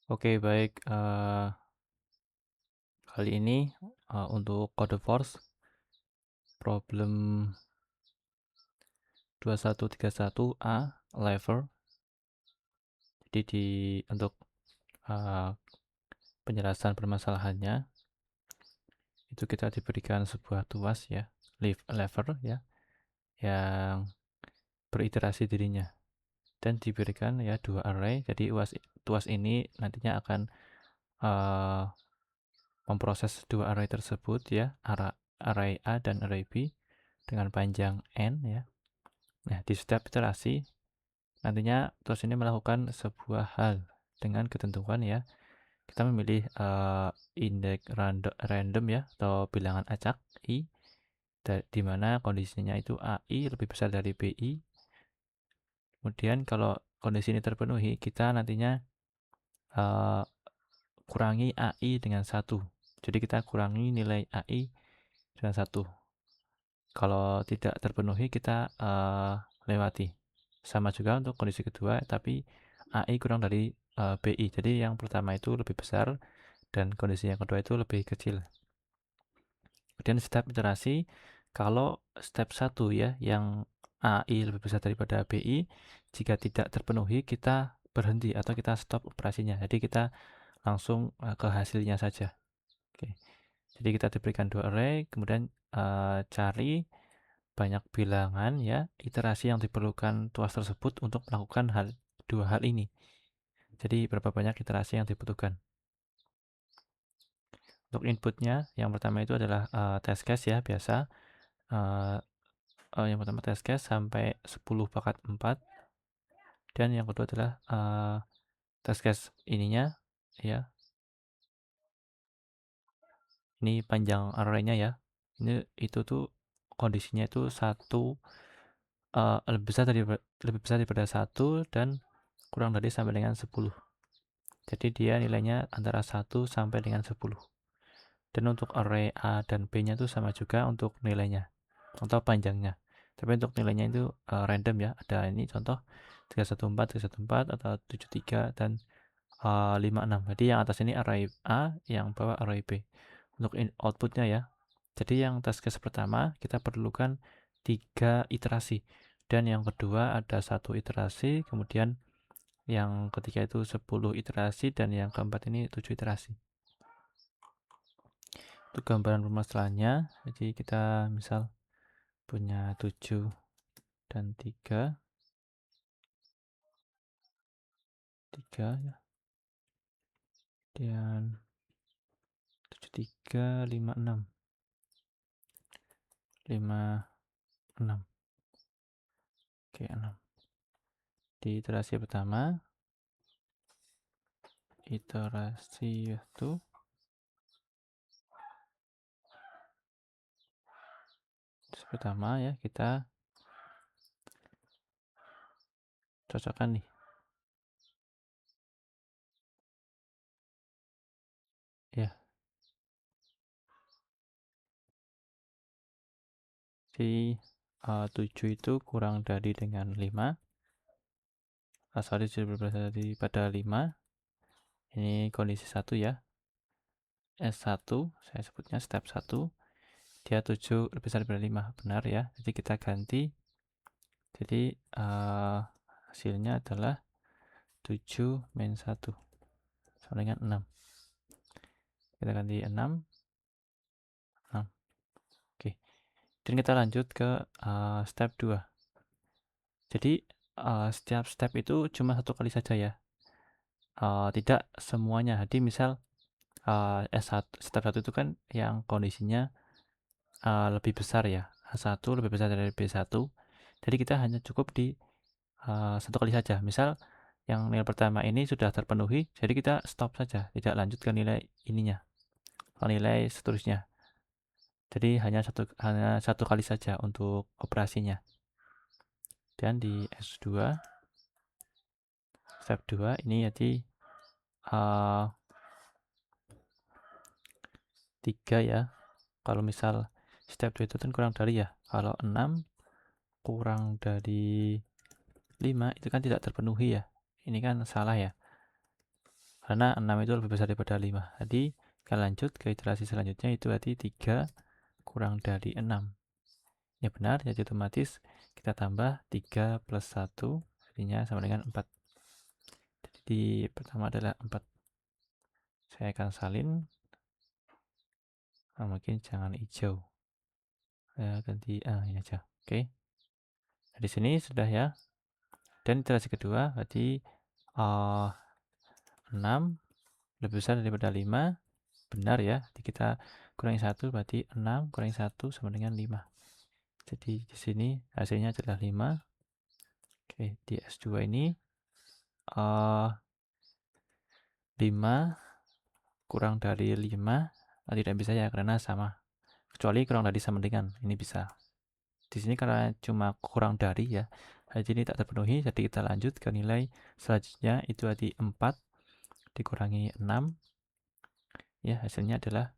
Oke, baik. Kali ini untuk kode force problem 2131A lever. Jadi untuk uh, penjelasan permasalahannya itu kita diberikan sebuah tuas ya, lever ya, yang beriterasi dirinya dan diberikan ya dua array. Jadi tuas ini nantinya akan uh, memproses dua array tersebut ya, array A dan array B dengan panjang n ya. Nah, di setiap iterasi nantinya tuas ini melakukan sebuah hal dengan ketentuan ya. Kita memilih indeks random ya atau bilangan acak i, di mana kondisinya itu AI lebih besar dari BI. Kemudian kalau kondisi ini terpenuhi, kita nantinya uh, kurangi AI dengan 1. Jadi kita kurangi nilai AI dengan 1. Kalau tidak terpenuhi, kita lewati. Sama juga untuk kondisi kedua, tapi AI kurang dari BI. Jadi yang pertama itu lebih besar dan kondisi yang kedua itu lebih kecil. Kemudian step iterasi, kalau step 1 ya, yang AI lebih besar daripada BI, jika tidak terpenuhi, kita berhenti atau kita stop operasinya. Jadi kita langsung ke hasilnya saja. Oke. Jadi kita diberikan dua array, kemudian cari banyak bilangan ya iterasi yang diperlukan tuas tersebut untuk melakukan dua hal ini. Jadi berapa banyak iterasi yang dibutuhkan. Untuk inputnya, yang pertama itu adalah test case ya, biasa. Yang pertama test case sampai 10 pangkat 4. Dan yang kedua adalah test case ininya ya. Ini panjang arraynya ya. Itu tuh kondisinya itu lebih besar daripada 1 dan kurang dari sampai dengan 10. Jadi dia nilainya antara 1 sampai dengan 10. Dan untuk array A dan B-nya itu sama juga untuk nilainya atau panjangnya. Tapi untuk nilainya itu random ya. Ada ini contoh 314, 314 atau 73 dan 56. Jadi yang atas ini array A, yang bawah array B. Untuk outputnya ya. Jadi yang test case pertama kita perlukan 3 iterasi. Dan yang kedua ada 1 iterasi, kemudian yang ketiga itu 10 iterasi, dan yang keempat ini 7 iterasi. Untuk gambaran permasalahannya, jadi kita misal punya 7 dan 3 ya. Dan 7, 3, 5, 6. 5, 6. Oke, 6. Di iterasi pertama, iterasi itu pertama ya, kita cocokkan nih ya. Jadi 7 itu kurang dari dengan 5. Sorry, berbeda daripada 5. Ini kondisi 1 ya. S1 saya sebutnya step 1. Dia 7 lebih besar daripada 5. Benar ya. Jadi kita ganti. Jadi hasilnya adalah 7 min 1 sama dengan 6. Kita ganti 6. 6. Oke. Dan kita lanjut ke step 2. Jadi setiap step itu cuma satu kali saja ya. Tidak semuanya. Jadi misal S1, step 1 itu kan yang kondisinya lebih besar ya. A1 lebih besar dari B1. Jadi kita hanya cukup di satu kali saja. Misal yang nilai pertama ini sudah terpenuhi, jadi kita stop saja, tidak lanjut ke nilai ininya, ke nilai seterusnya. Jadi hanya satu kali saja untuk operasinya. Dan di S2 step 2 ini jadi 3 ya. Kalau misal step 2 itu kan kurang dari ya. Kalau 6 kurang dari 5 itu kan tidak terpenuhi ya. Ini kan salah ya. karena 6 itu lebih besar daripada 5. Jadi kita lanjut ke iterasi selanjutnya, itu berarti 3 kurang dari 6. Ya benar, jadi otomatis kita tambah 3 plus 1, jadinya sama dengan 4. Jadi pertama adalah 4. Saya akan salin, mungkin jangan hijau. Saya ganti ini aja. Oke. Nah, di sini sudah ya. Dan iterasi kedua berarti 6 lebih besar daripada 5. Benar ya. Jadi kita kurangi 1 berarti 6 kurangi 1 sama dengan 5. Jadi di sini hasilnya adalah 5. Oke, di S2 ini 5 kurang dari 5 tidak bisa ya karena sama. Kecuali kurang dari sama dengan, ini bisa. Di sini karena cuma kurang dari ya, jadi ini tak terpenuhi, jadi kita lanjut ke nilai selanjutnya, itu tadi 4 dikurangi 6. Ya, hasilnya adalah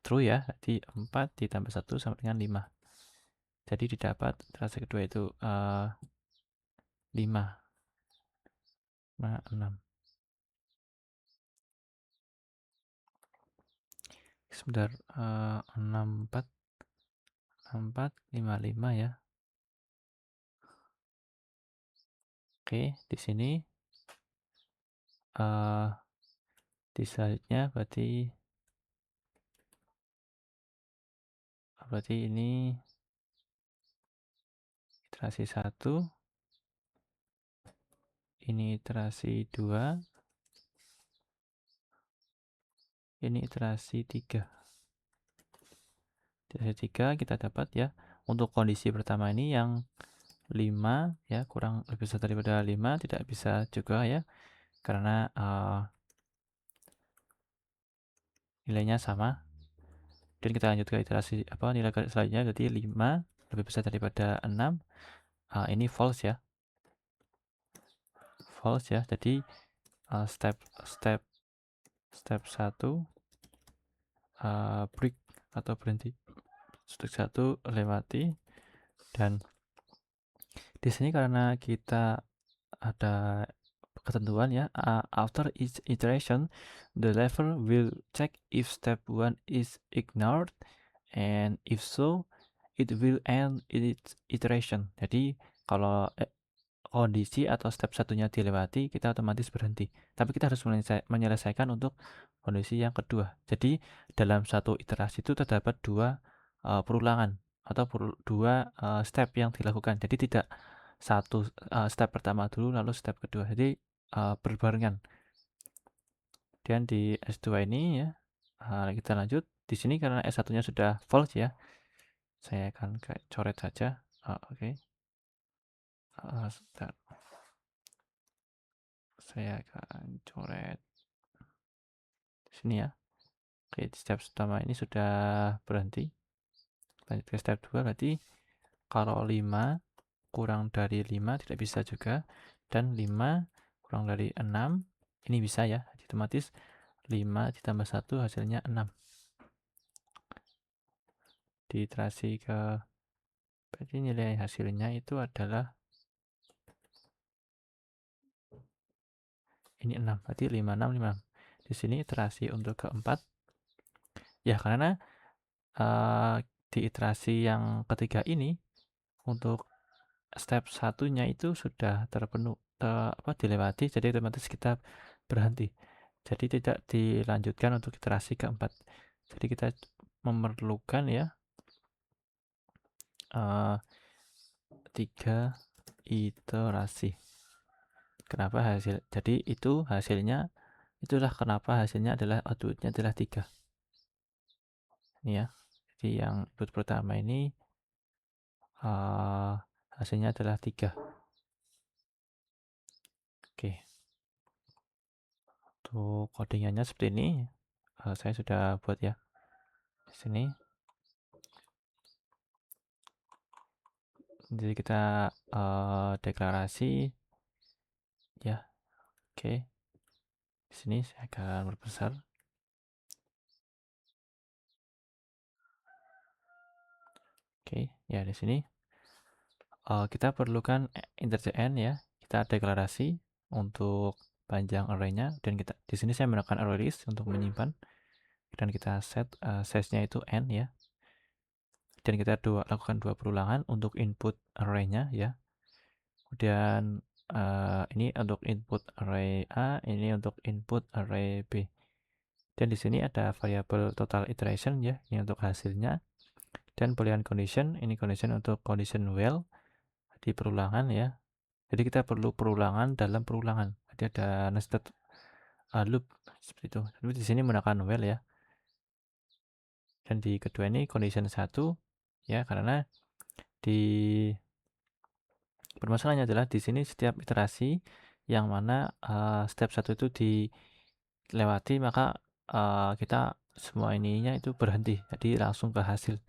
true ya, jadi 4 ditambah 1 sama dengan 5. Jadi didapat iterasi kedua itu 5. Nah, 6. Sebentar, 64, 64, 55 ya. Oke, di sini di selanjutnya berarti ini iterasi 1, ini iterasi 2, ini iterasi 3. Iterasi 3 kita dapat ya, untuk kondisi pertama ini yang 5 ya, kurang lebih besar daripada 5 tidak bisa juga ya, karena nilainya sama. Dan kita lanjut ke iterasi nilai selanjutnya, jadi 5 lebih besar daripada 6. Ini false ya. False ya. Jadi step 1 break atau berhenti. Step 1 lewati, dan di sini karena kita ada ketentuan ya, after each iteration the level will check if step 1 is ignored, and if so it will end its iteration. Jadi kalau kondisi atau step satunya dilewati, kita otomatis berhenti, tapi kita harus menyelesaikan untuk kondisi yang kedua. Jadi dalam satu iterasi itu terdapat 2 perulangan atau 2 step yang dilakukan. Jadi tidak satu step pertama dulu lalu step kedua, jadi berbarengan. Dan di S2 ini ya, kita lanjut. Di sini karena S1-nya sudah false ya, saya akan coret saja. Oke. Sebentar. Saya akan coret di sini ya. Oke, step pertama ini sudah berhenti. Lanjut ke step 2, berarti kalau 5 kurang dari 5 tidak bisa juga, dan 5 kurang dari 6 ini bisa ya, jadi otomatis 5 ditambah 1 hasilnya 6. Diiterasi ke, berarti nilai hasilnya itu adalah ini 6, berarti 56, 56. Di sini iterasi untuk keempat ya, karena di iterasi yang ketiga ini untuk step satunya itu sudah terpenuh, dilewati, jadi otomatis kita berhenti. Jadi tidak dilanjutkan untuk iterasi keempat. Jadi kita memerlukan ya 3 iterasi. Kenapa jadi itu hasilnya, itulah kenapa hasilnya adalah outputnya adalah 3. Ini ya. Jadi yang input pertama ini hasilnya adalah 3. Oke. Untuk codingannya seperti ini. Saya sudah buat ya. Di sini. Jadi kita deklarasi ya. Oke. Di sini saya akan berbesar. Oke, ya di sini kita perlukan integer n ya. Kita deklarasi untuk panjang arraynya, dan kita di sini saya menggunakan array list untuk menyimpan, dan kita set size-nya itu n ya, dan kita lakukan 2 perulangan untuk input arraynya ya. Kemudian ini untuk input array A, ini untuk input array B. Dan di sini ada variabel total iteration ya, ini untuk hasilnya. Dan boolean condition, ini condition untuk condition while di perulangan ya. Jadi kita perlu perulangan dalam perulangan. Jadi ada nested loop seperti itu. Tapi di sini menggunakan while ya. Dan di kedua ini condition 1 ya, karena di permasalahannya adalah di sini setiap iterasi yang mana step 1 itu dilewati, maka kita semua ininya itu berhenti. Jadi langsung ke hasil.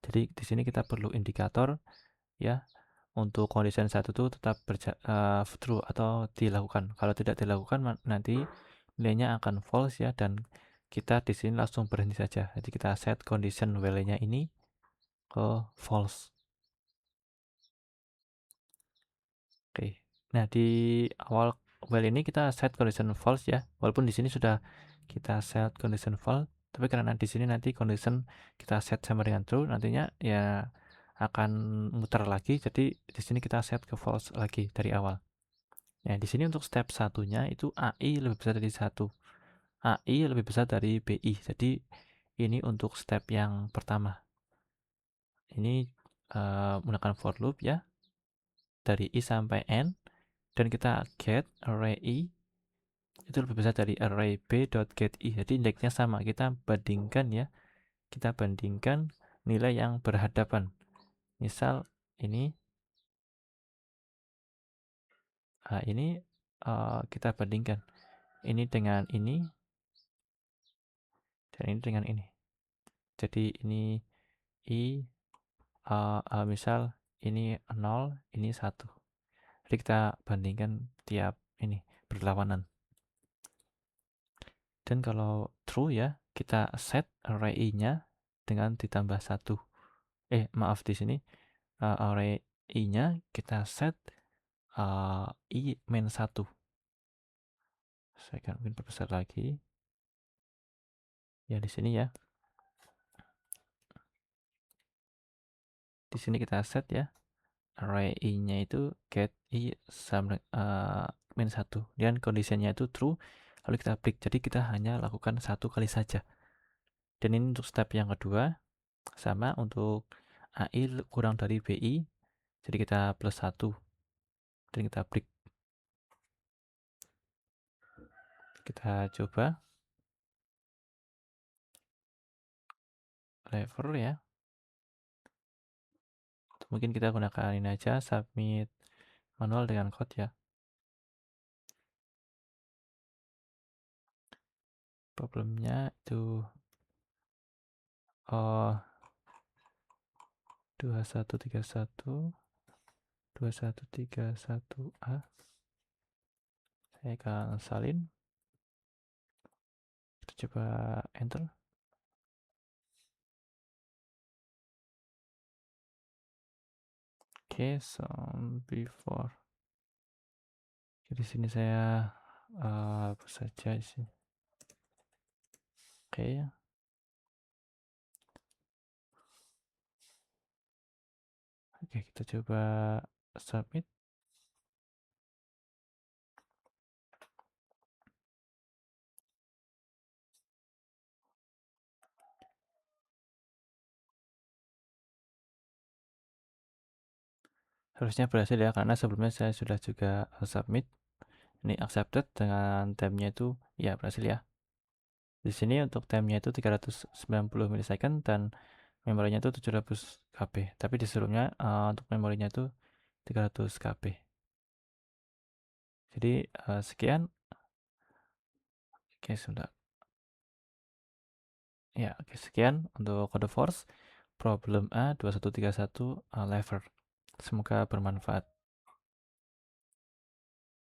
Jadi di sini kita perlu indikator ya, untuk condition 1 itu tetap true atau dilakukan. Kalau tidak dilakukan nanti nilainya akan false ya, dan kita di sini langsung berhenti saja. Jadi kita set condition value-nya ini ke false. Oke. Nah, di awal while ini kita set condition false ya. Walaupun di sini sudah kita set condition false, tapi karena di sini nanti condition kita set sama dengan true, nantinya ya akan muter lagi. Jadi di sini kita set ke false lagi dari awal. Nah, di sini untuk step satunya itu AI lebih besar dari 1. AI lebih besar dari BI. Jadi ini untuk step yang pertama. Ini menggunakan for loop ya, dari I sampai N, dan kita get array I itu lebih besar dari array b.getI. Jadi indeksnya sama, kita bandingkan ya, kita bandingkan nilai yang berhadapan. Misal ini kita bandingkan ini dengan ini, dan ini dengan ini. Jadi ini I misal ini 0, ini 1. Jadi kita bandingkan tiap ini berlawanan. Dan kalau true ya, kita set array I-nya dengan ditambah 1. Maaf, di sini array I-nya kita set I min 1. Saya akan mungkin perbesar lagi. Ya, di sini ya. Di sini kita set ya, array I-nya itu get I sama min 1. Dan kondisinya itu true, lalu kita break. Jadi kita hanya lakukan 1 kali saja. Dan ini untuk step yang kedua, sama untuk AI kurang dari BI, jadi kita plus 1, dan kita break. Kita coba lever ya. Mungkin kita gunakan ini aja, submit manual dengan code ya. Problemnya itu 2131 2131A. Saya akan salin. Kita coba enter. Oke, before. Jadi sini saya hapus saja di sini. Oke ya. Oke, kita coba submit. Harusnya berhasil ya, karena sebelumnya saya sudah juga submit. Ini accepted dengan time-nya itu ya berhasil ya. Di sini untuk time-nya itu 390 milisecond dan memorinya itu 700 KB. Tapi di sebelumnya untuk memorinya itu 300 KB. Jadi sekian. Oke, sebentar. Ya, oke, sekian untuk Codeforce problem A2131 lever. Semoga bermanfaat.